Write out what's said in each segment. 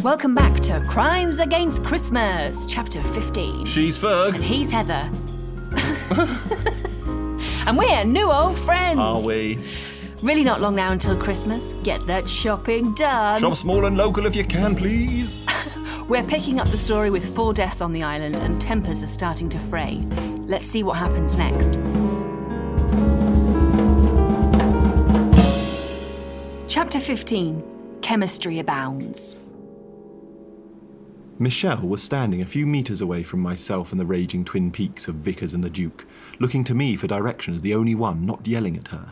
Welcome back to Crimes Against Christmas, Chapter 15. She's Ferg. And he's Heather. And we're new old friends. Are we? Really not long now until Christmas. Get that shopping done. Shop small and local if you can, please. We're picking up the story with 4 deaths on the island and tempers are starting to fray. Let's see what happens next. Chapter 15. Chemistry Abounds. Michelle was standing a few metres away from myself and the raging twin peaks of Vickers and the Duke, looking to me for direction as the only one not yelling at her.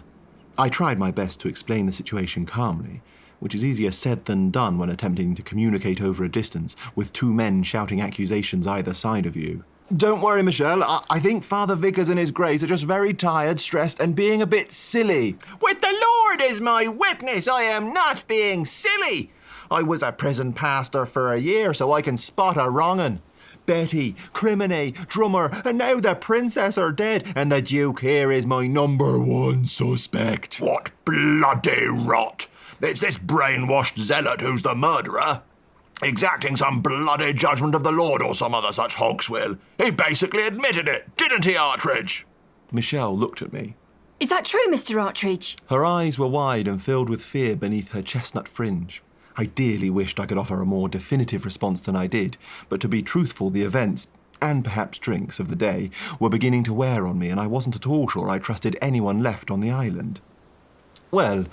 I tried my best to explain the situation calmly, which is easier said than done when attempting to communicate over a distance with 2 men shouting accusations either side of you. Don't worry, Michelle. I think Father Vickers and his Grace are just very tired, stressed, and being a bit silly. With the Lord as my witness, I am not being silly. I was a prison pastor for a year, so I can spot a wrong'un. Betty, Criminy, Drummer, and now the Princess are dead, and the Duke here is my #1 suspect. What bloody rot! It's this brainwashed zealot who's the murderer, exacting some bloody judgment of the Lord or some other such hogswill. He basically admitted it, didn't he, Artridge? Michelle looked at me. Is that true, Mr. Artridge? Her eyes were wide and filled with fear beneath her chestnut fringe. I dearly wished I could offer a more definitive response than I did, but to be truthful, the events, and perhaps drinks, of the day were beginning to wear on me, and I wasn't at all sure I trusted anyone left on the island. Well,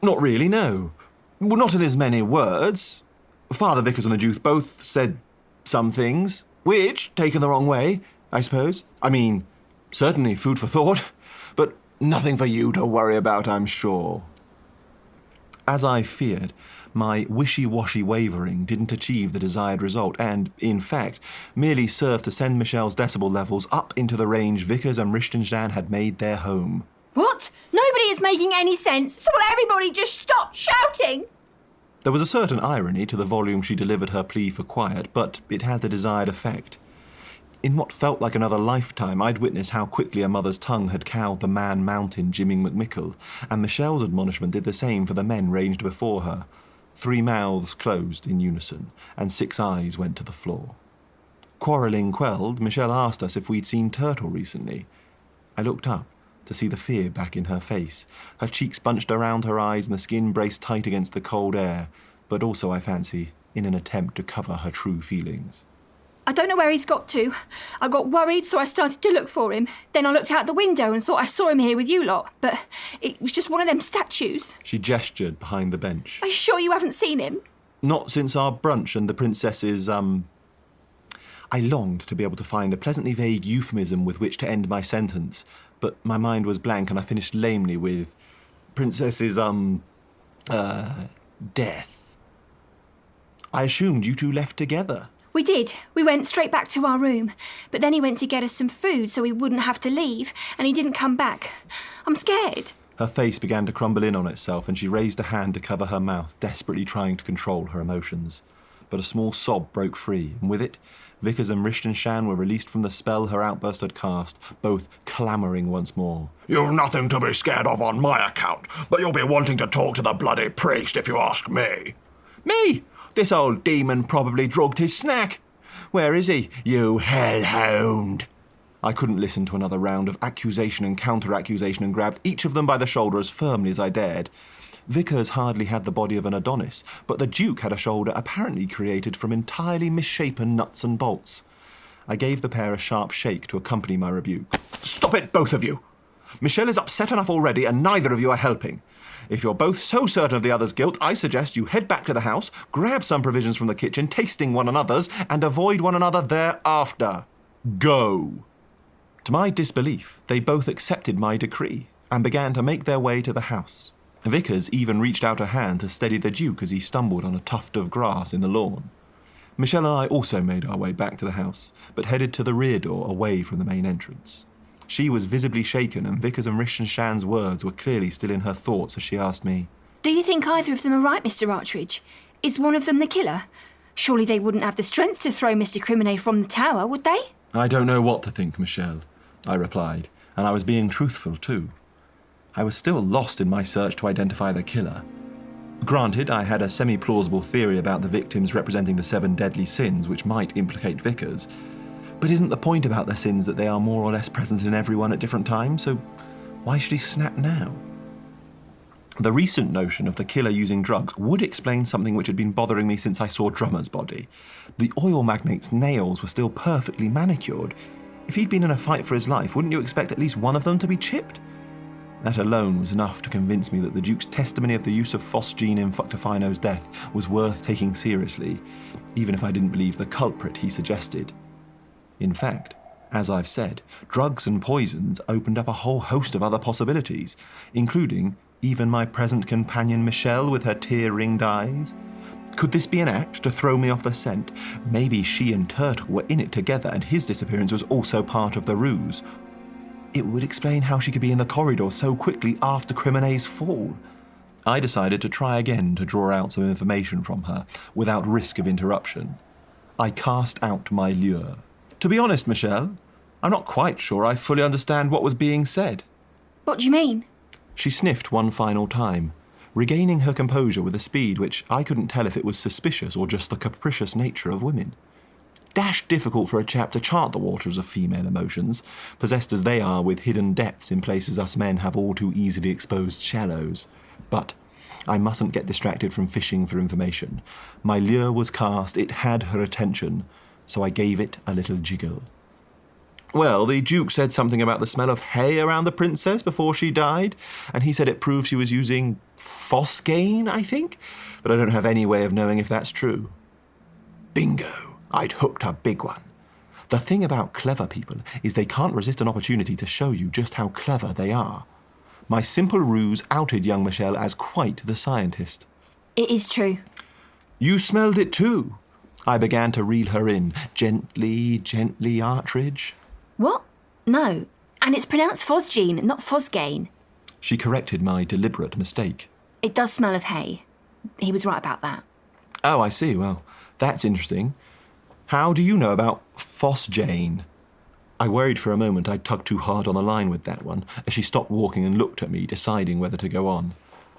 not really, no. Well, not in as many words. Father Vickers and the Duke both said some things, which, taken the wrong way, I suppose. I mean, certainly food for thought, but nothing for you to worry about, I'm sure. As I feared, my wishy-washy wavering didn't achieve the desired result and, in fact, merely served to send Michelle's decibel levels up into the range Vickers and Richtenstein had made their home. What? Nobody is making any sense, so will everybody just stop shouting? There was a certain irony to the volume she delivered her plea for quiet, but it had the desired effect. In what felt like another lifetime, I'd witnessed how quickly a mother's tongue had cowed the man mountain Jimming McMickle, and Michelle's admonishment did the same for the men ranged before her. 3 mouths closed in unison, and 6 eyes went to the floor. Quarrelling quelled, Michelle asked us if we'd seen Turtle recently. I looked up to see the fear back in her face, her cheeks bunched around her eyes and the skin braced tight against the cold air, but also, I fancy, in an attempt to cover her true feelings. I don't know where he's got to. I got worried, so I started to look for him. Then I looked out the window and thought I saw him here with you lot, but it was just one of them statues. She gestured behind the bench. Are you sure you haven't seen him? Not since our brunch and the princess's, I longed to be able to find a pleasantly vague euphemism with which to end my sentence, but my mind was blank and I finished lamely with Princess's, death. I assumed you 2 left together. We did. We went straight back to our room. But then he went to get us some food so we wouldn't have to leave, and he didn't come back. I'm scared. Her face began to crumble in on itself, and she raised a hand to cover her mouth, desperately trying to control her emotions. But a small sob broke free, and with it, Vickers and Richtenstein were released from the spell her outburst had cast, both clamouring once more. You've nothing to be scared of on my account, but you'll be wanting to talk to the bloody priest if you ask me. Me? This old demon probably drugged his snack. Where is he, you hellhound? I couldn't listen to another round of accusation and counter-accusation and grabbed each of them by the shoulder as firmly as I dared. Vickers hardly had the body of an Adonis, but the Duke had a shoulder apparently created from entirely misshapen nuts and bolts. I gave the pair a sharp shake to accompany my rebuke. Stop it, both of you! Michelle is upset enough already, and neither of you are helping. If you're both so certain of the other's guilt, I suggest you head back to the house, grab some provisions from the kitchen, tasting one another's, and avoid one another thereafter. Go! To my disbelief, they both accepted my decree and began to make their way to the house. Vickers even reached out a hand to steady the Duke as he stumbled on a tuft of grass in the lawn. Michelle and I also made our way back to the house, but headed to the rear door away from the main entrance. She was visibly shaken, and Vickers and Richtenstein's words were clearly still in her thoughts as she asked me, Do you think either of them are right, Mr. Artridge? Is one of them the killer? Surely they wouldn't have the strength to throw Mr. Criminy from the tower, would they? I don't know what to think, Michelle, I replied, and I was being truthful too. I was still lost in my search to identify the killer. Granted, I had a semi-plausible theory about the victims representing the 7 deadly sins which might implicate Vickers, but isn't the point about their sins that they are more or less present in everyone at different times, so why should he snap now? The recent notion of the killer using drugs would explain something which had been bothering me since I saw Drummer's body. The oil magnate's nails were still perfectly manicured. If he'd been in a fight for his life, wouldn't you expect at least one of them to be chipped? That alone was enough to convince me that the Duke's testimony of the use of phosgene in Fuctofino's death was worth taking seriously, even if I didn't believe the culprit he suggested. In fact, as I've said, drugs and poisons opened up a whole host of other possibilities, including even my present companion Michelle with her tear-ringed eyes. Could this be an act to throw me off the scent? Maybe she and Turtle were in it together and his disappearance was also part of the ruse. It would explain how she could be in the corridor so quickly after Criminet's fall. I decided to try again to draw out some information from her, without risk of interruption. I cast out my lure. To be honest, Michelle, I'm not quite sure I fully understand what was being said. What do you mean? She sniffed one final time, regaining her composure with a speed which I couldn't tell if it was suspicious or just the capricious nature of women. Dash difficult for a chap to chart the waters of female emotions, possessed as they are with hidden depths in places us men have all too easily exposed shallows. But I mustn't get distracted from fishing for information. My lure was cast, it had her attention, so I gave it a little jiggle. Well, the Duke said something about the smell of hay around the princess before she died, and he said it proved she was using phosgene, I think, but I don't have any way of knowing if that's true. Bingo! I'd hooked a big one. The thing about clever people is they can't resist an opportunity to show you just how clever they are. My simple ruse outed young Michelle as quite the scientist. It is true. You smelled it too. I began to reel her in. Gently, gently, Artridge. What? No. And it's pronounced phosgene, not phosgane. She corrected my deliberate mistake. It does smell of hay. He was right about that. Oh, I see. Well, that's interesting. How do you know about phosgene? I worried for a moment I'd tugged too hard on the line with that one, as she stopped walking and looked at me, deciding whether to go on.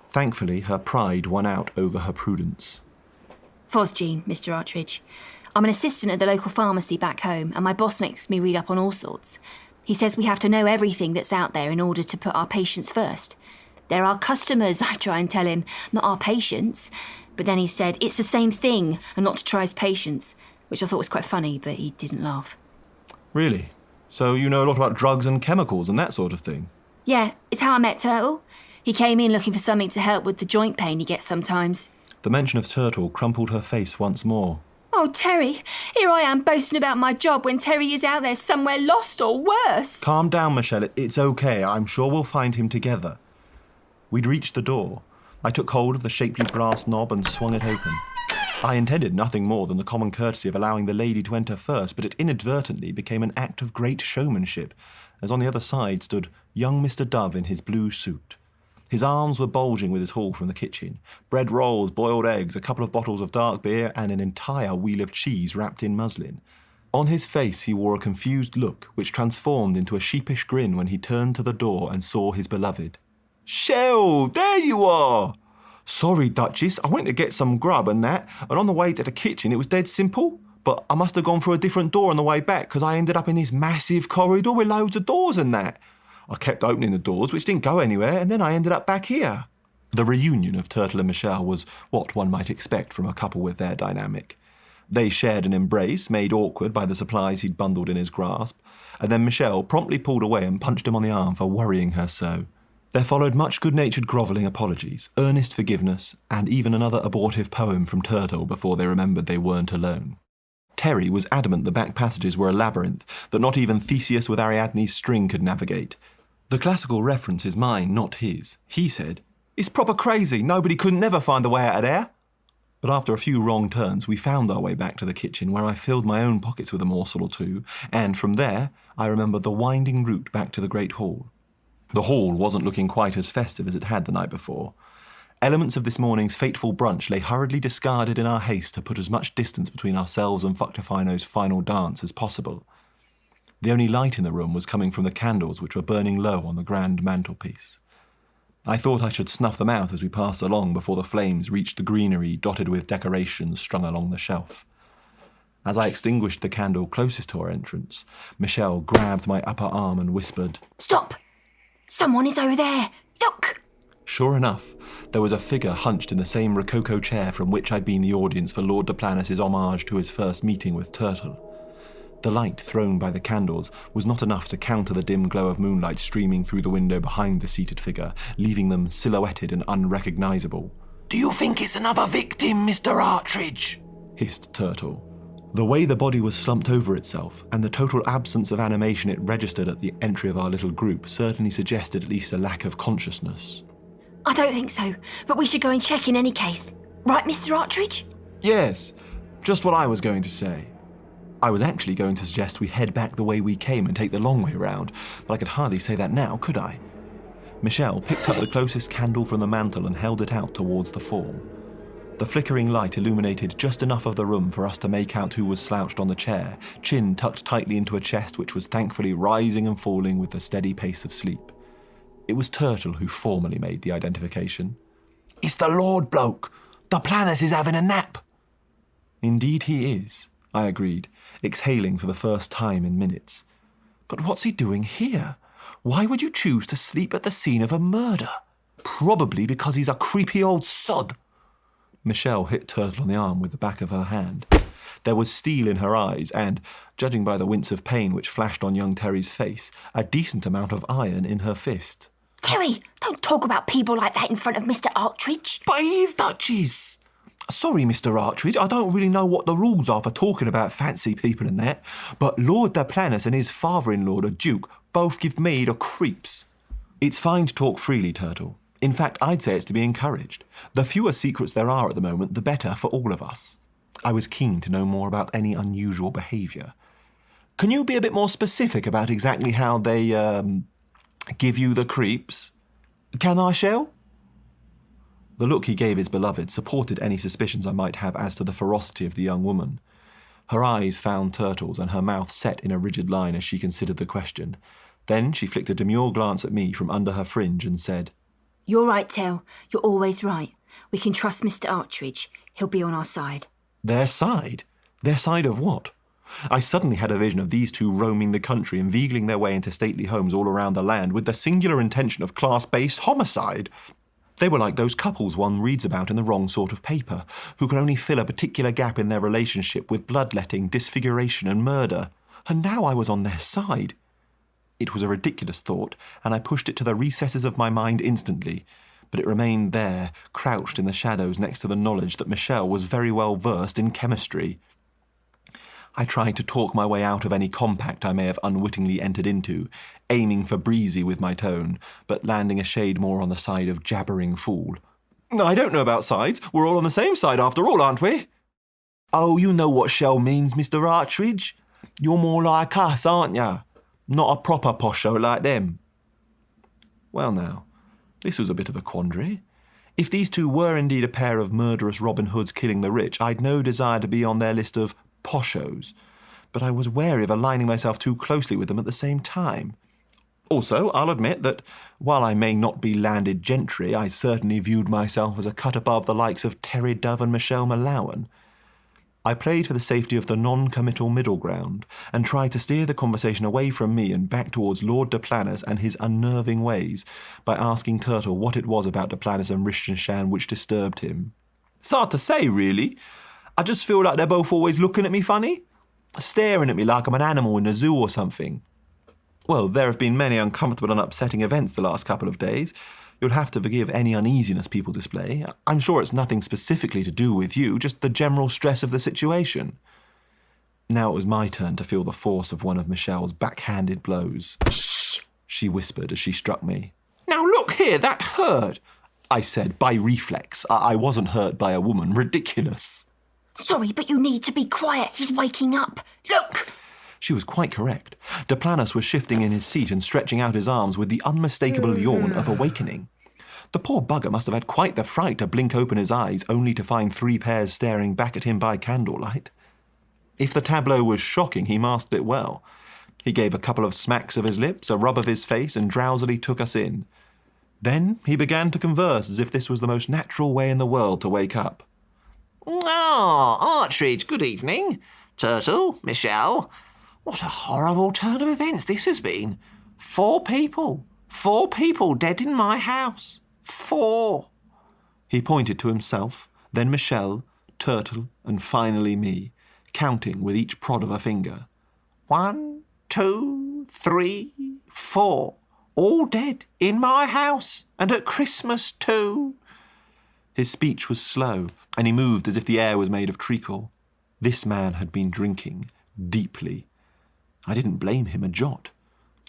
Thankfully, her pride won out over her prudence. Phosgene, Mr. Artridge. I'm an assistant at the local pharmacy back home, and my boss makes me read up on all sorts. He says we have to know everything that's out there in order to put our patients first. They're our customers, I try and tell him, not our patients. But then he said it's the same thing, and not to try his patients, which I thought was quite funny, but he didn't laugh. Really? So you know a lot about drugs and chemicals and that sort of thing? Yeah, it's how I met Turtle. He came in looking for something to help with the joint pain he gets sometimes. The mention of Turtle crumpled her face once more. Oh, Terry, here I am boasting about my job when Terry is out there somewhere lost or worse. Calm down, Michelle. It's okay. I'm sure we'll find him together. We'd reached the door. I took hold of the shapely brass knob and swung it open. I intended nothing more than the common courtesy of allowing the lady to enter first, but it inadvertently became an act of great showmanship, as on the other side stood young Mr. Dove in his blue suit. His arms were bulging with his haul from the kitchen. Bread rolls, boiled eggs, a couple of bottles of dark beer, and an entire wheel of cheese wrapped in muslin. On his face he wore a confused look, which transformed into a sheepish grin when he turned to the door and saw his beloved. "Shell, there you are! Sorry, Duchess, I went to get some grub and that, and on the way to the kitchen it was dead simple, but I must have gone through a different door on the way back because I ended up in this massive corridor with loads of doors and that. I kept opening the doors, which didn't go anywhere, and then I ended up back here." The reunion of Turtle and Michelle was what one might expect from a couple with their dynamic. They shared an embrace, made awkward by the supplies he'd bundled in his grasp, and then Michelle promptly pulled away and punched him on the arm for worrying her so. There followed much good-natured grovelling apologies, earnest forgiveness, and even another abortive poem from Turtle before they remembered they weren't alone. Terry was adamant the back passages were a labyrinth that not even Theseus with Ariadne's string could navigate. The classical reference is mine, not his. He said, "It's proper crazy, nobody could never find the way out of there." But after a few wrong turns, we found our way back to the kitchen, where I filled my own pockets with a morsel or two, and from there I remembered the winding route back to the Great Hall. The hall wasn't looking quite as festive as it had the night before. Elements of this morning's fateful brunch lay hurriedly discarded in our haste to put as much distance between ourselves and Fuctofino's final dance as possible. The only light in the room was coming from the candles which were burning low on the grand mantelpiece. I thought I should snuff them out as we passed along before the flames reached the greenery dotted with decorations strung along the shelf. As I extinguished the candle closest to our entrance, Michelle grabbed my upper arm and whispered, "Stop! Someone is over there! Look!" Sure enough, there was a figure hunched in the same rococo chair from which I'd been the audience for Lord de Planis' homage to his first meeting with Turtle. The light thrown by the candles was not enough to counter the dim glow of moonlight streaming through the window behind the seated figure, leaving them silhouetted and unrecognisable. "Do you think it's another victim, Mr. Artridge?" hissed Turtle. The way the body was slumped over itself, and the total absence of animation it registered at the entry of our little group, certainly suggested at least a lack of consciousness. "I don't think so, but we should go and check in any case. Right, Mr. Artridge?" Yes, just what I was going to say. I was actually going to suggest we head back the way we came and take the long way round, but I could hardly say that now, could I? Michelle picked up the closest candle from the mantel and held it out towards the form. The flickering light illuminated just enough of the room for us to make out who was slouched on the chair, chin tucked tightly into a chest which was thankfully rising and falling with the steady pace of sleep. It was Turtle who formally made the identification. "It's the Lord bloke. The Planis is having a nap." Indeed he is, I agreed, exhaling for the first time in minutes. But what's he doing here? Why would you choose to sleep at the scene of a murder? Probably because he's a creepy old sod. Michelle hit Turtle on the arm with the back of her hand. There was steel in her eyes and, judging by the wince of pain which flashed on young Terry's face, a decent amount of iron in her fist. "Terry, don't talk about people like that in front of Mr. Artridge." But he is Duchess. Sorry, Mr. Artridge, I don't really know what the rules are for talking about fancy people and that, but Lord de Planis and his father-in-law, the Duke, both give me the creeps. It's fine to talk freely, Turtle. In fact, I'd say it's to be encouraged. The fewer secrets there are at the moment, the better for all of us. I was keen to know more about any unusual behaviour. Can you be a bit more specific about exactly how they, give you the creeps? Can I, Shell? The look he gave his beloved supported any suspicions I might have as to the ferocity of the young woman. Her eyes found Turtle's and her mouth set in a rigid line as she considered the question. Then she flicked a demure glance at me from under her fringe and said, "You're right, Tell. You're always right. We can trust Mr. Artridge. He'll be on our side." Their side? Their side of what? I suddenly had a vision of these two roaming the country, inveigling their way into stately homes all around the land with the singular intention of class-based homicide. They were like those couples one reads about in the wrong sort of paper, who can only fill a particular gap in their relationship with bloodletting, disfiguration and murder. And now I was on their side. It was a ridiculous thought, and I pushed it to the recesses of my mind instantly, but it remained there, crouched in the shadows next to the knowledge that Michelle was very well versed in chemistry. I tried to talk my way out of any compact I may have unwittingly entered into, aiming for breezy with my tone, but landing a shade more on the side of jabbering fool. I don't know about sides. We're all on the same side after all, aren't we? Oh, you know what Shell means, Mr. Artridge. You're more like us, aren't ya? Not a proper posho like them. Well now, this was a bit of a quandary. If these two were indeed a pair of murderous Robin Hoods killing the rich, I'd no desire to be on their list of poshos, but I was wary of aligning myself too closely with them at the same time. Also, I'll admit that, while I may not be landed gentry, I certainly viewed myself as a cut above the likes of Terry Dove and Michelle Malawan. I played for the safety of the non-committal middle ground, and tried to steer the conversation away from me and back towards Lord de Planis and his unnerving ways, by asking Turtle what it was about de Planis and Richtenstein which disturbed him. It's hard to say, really. I just feel like they're both always looking at me funny, staring at me like I'm an animal in a zoo or something. Well, there have been many uncomfortable and upsetting events the last couple of days. You'll have to forgive any uneasiness people display. I'm sure it's nothing specifically to do with you, just the general stress of the situation. Now it was my turn to feel the force of one of Michelle's backhanded blows. "Shh!" she whispered as she struck me. "Now look here, that hurt," I said, by reflex. I wasn't hurt by a woman. Ridiculous. "Sorry, but you need to be quiet. He's waking up. Look!" She was quite correct. De Planis was shifting in his seat and stretching out his arms with the unmistakable yawn of awakening. The poor bugger must have had quite the fright to blink open his eyes only to find three pairs staring back at him by candlelight. If the tableau was shocking, he masked it well. He gave a couple of smacks of his lips, a rub of his face, and drowsily took us in. Then he began to converse as if this was the most natural way in the world to wake up. Ah, Artridge, good evening. Turtle, Michelle. What a horrible turn of events this has been. 4 people. 4 people dead in my house. 4. He pointed to himself, then Michelle, Turtle, and finally me, counting with each prod of a finger. 1, 2, 3, 4. All dead in my house, and at Christmas too. His speech was slow, and he moved as if the air was made of treacle. This man had been drinking deeply. I didn't blame him a jot.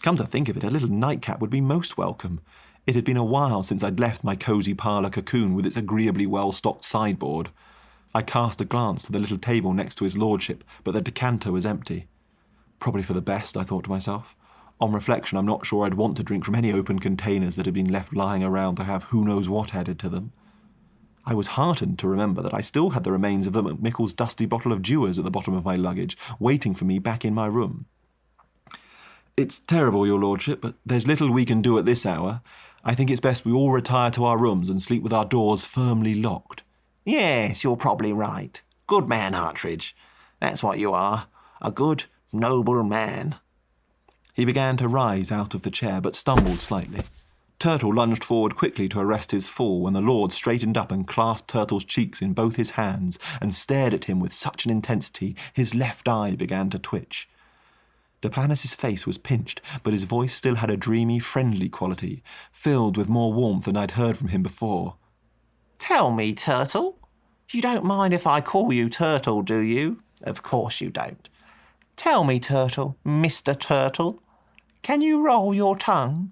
Come to think of it, a little nightcap would be most welcome. It had been a while since I'd left my cosy parlour cocoon with its agreeably well-stocked sideboard. I cast a glance to the little table next to his lordship, but the decanter was empty. Probably for the best, I thought to myself. On reflection, I'm not sure I'd want to drink from any open containers that had been left lying around to have who knows what added to them. I was heartened to remember that I still had the remains of the McMickle's dusty bottle of Dewars at the bottom of my luggage, waiting for me back in my room. It's terrible, your lordship, but there's little we can do at this hour. I think it's best we all retire to our rooms and sleep with our doors firmly locked. Yes, you're probably right. Good man, Artridge. That's what you are. A good, noble man. He began to rise out of the chair, but stumbled slightly. Turtle lunged forward quickly to arrest his fall when the Lord straightened up and clasped Turtle's cheeks in both his hands and stared at him with such an intensity his left eye began to twitch. Duplantis' face was pinched, but his voice still had a dreamy, friendly quality, filled with more warmth than I'd heard from him before. Tell me, Turtle. You don't mind if I call you Turtle, do you? Of course you don't. Tell me, Turtle, Mr. Turtle, can you roll your tongue?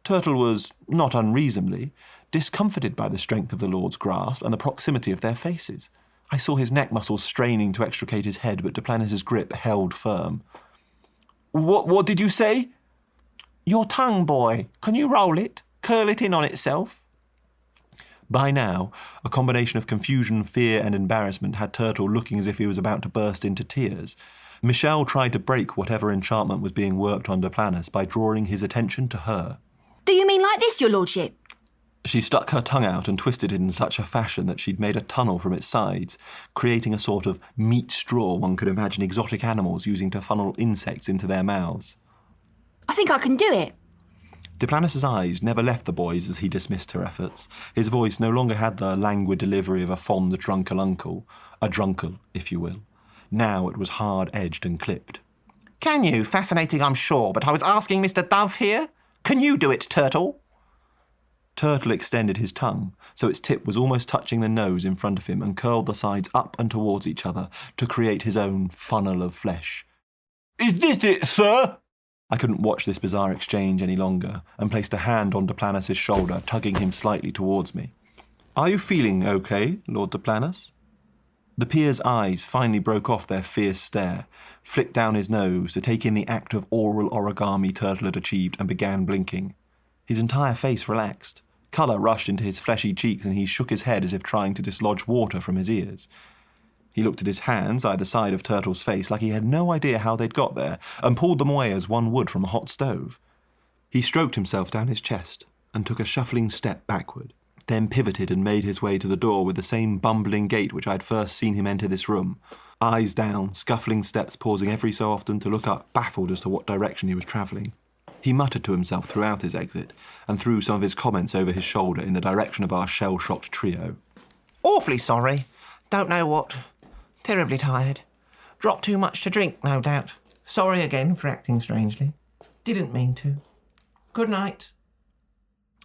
Turtle was, not unreasonably, discomfited by the strength of the Lord's grasp and the proximity of their faces. I saw his neck muscles straining to extricate his head, but Duplantis' grip held firm. What did you say? Your tongue, boy. Can you roll it? Curl it in on itself? By now, a combination of confusion, fear, and embarrassment had Turtle looking as if he was about to burst into tears. Michelle tried to break whatever enchantment was being worked on Duplantis by drawing his attention to her. Do you mean like this, your lordship? She stuck her tongue out and twisted it in such a fashion that she'd made a tunnel from its sides, creating a sort of meat straw one could imagine exotic animals using to funnel insects into their mouths. I think I can do it. Duplantis' eyes never left the boys as he dismissed her efforts. His voice no longer had the languid delivery of a fond drunken uncle, a drunkle, if you will. Now it was hard-edged and clipped. Can you? Fascinating, I'm sure, but I was asking Mr. Dove here. Can you do it, Turtle? Turtle extended his tongue, so its tip was almost touching the nose in front of him and curled the sides up and towards each other to create his own funnel of flesh. Is this it, sir? I couldn't watch this bizarre exchange any longer and placed a hand on Duplantis' shoulder, tugging him slightly towards me. Are you feeling okay, Lord Duplantis? The peer's eyes finally broke off their fierce stare, flicked down his nose to take in the act of oral origami Turtle had achieved and began blinking. His entire face relaxed. Colour rushed into his fleshy cheeks and he shook his head as if trying to dislodge water from his ears. He looked at his hands either side of Turtle's face like he had no idea how they'd got there and pulled them away as one would from a hot stove. He stroked himself down his chest and took a shuffling step backward, then pivoted and made his way to the door with the same bumbling gait which I had first seen him enter this room, eyes down, scuffling steps, pausing every so often to look up, baffled as to what direction he was travelling. He muttered to himself throughout his exit and threw some of his comments over his shoulder in the direction of our shell-shocked trio. Awfully sorry. Don't know what. Terribly tired. Dropped too much to drink, no doubt. Sorry again for acting strangely. Didn't mean to. Good night.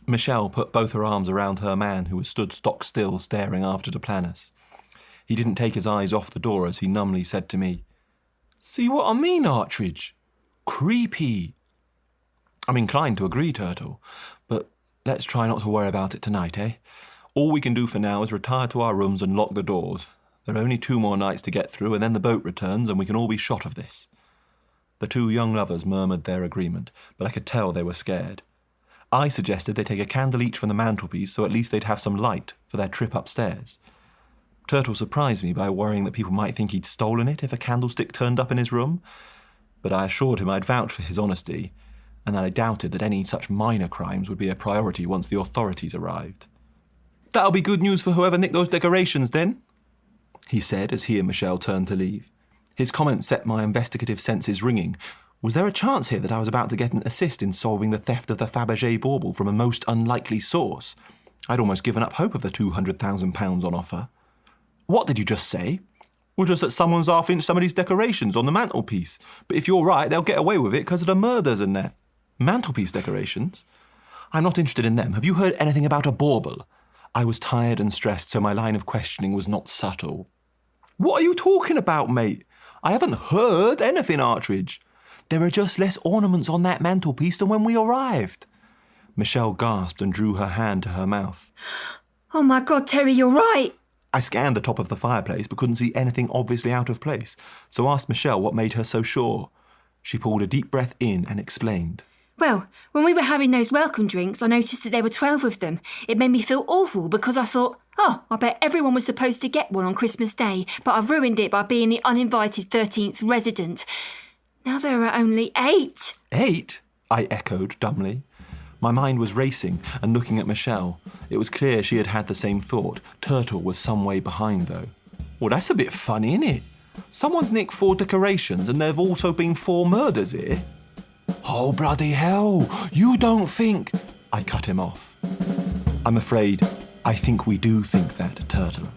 Michelle put both her arms around her man who was stood stock still staring after Duplantis. He didn't take his eyes off the door as he numbly said to me, See what I mean, Artridge? Creepy. I'm inclined to agree, Turtle, but let's try not to worry about it tonight, eh? All we can do for now is retire to our rooms and lock the doors. There are only 2 more nights to get through, and then the boat returns, and we can all be shot of this. The 2 young lovers murmured their agreement, but I could tell they were scared. I suggested they take a candle each from the mantelpiece, so at least they'd have some light for their trip upstairs. Turtle surprised me by worrying that people might think he'd stolen it if a candlestick turned up in his room, but I assured him I'd vouch for his honesty, and that I doubted that any such minor crimes would be a priority once the authorities arrived. "That'll be good news for whoever nicked those decorations, then," he said as he and Michelle turned to leave. His comment set my investigative senses ringing. Was there a chance here that I was about to get an assist in solving the theft of the Fabergé bauble from a most unlikely source? I'd almost given up hope of the £200,000 on offer. "What did you just say?" "Well, just that someone's half-inched some of these decorations on the mantelpiece. But if you're right, they'll get away with it because of the murders and that." "Mantelpiece decorations? I'm not interested in them. Have you heard anything about a bauble?" I was tired and stressed, so my line of questioning was not subtle. "What are you talking about, mate? I haven't heard anything, Artridge. There are just less ornaments on that mantelpiece than when we arrived." Michelle gasped and drew her hand to her mouth. Oh my God, Terry, you're right. I scanned the top of the fireplace but couldn't see anything obviously out of place, so asked Michelle what made her so sure. She pulled a deep breath in and explained. Well, when we were having those welcome drinks, I noticed that there were 12 of them. It made me feel awful because I thought, I bet everyone was supposed to get one on Christmas Day, but I've ruined it by being the uninvited 13th resident. Now there are only 8. 8? I echoed dumbly. My mind was racing and looking at Michelle. It was clear she had had the same thought. Turtle was some way behind, though. Well, that's a bit funny, innit? Someone's nicked 4 decorations and there've also been 4 murders here. "Oh, bloody hell! You don't think—" I cut him off. "I'm afraid I think we do think that, Turtle."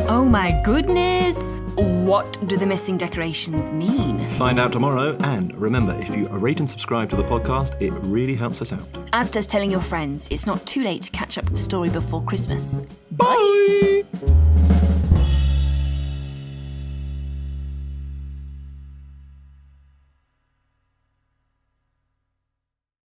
Oh my goodness! What do the missing decorations mean? Find out tomorrow, and remember, if you rate and subscribe to the podcast, it really helps us out. As does telling your friends. It's not too late to catch up with the story before Christmas. Bye!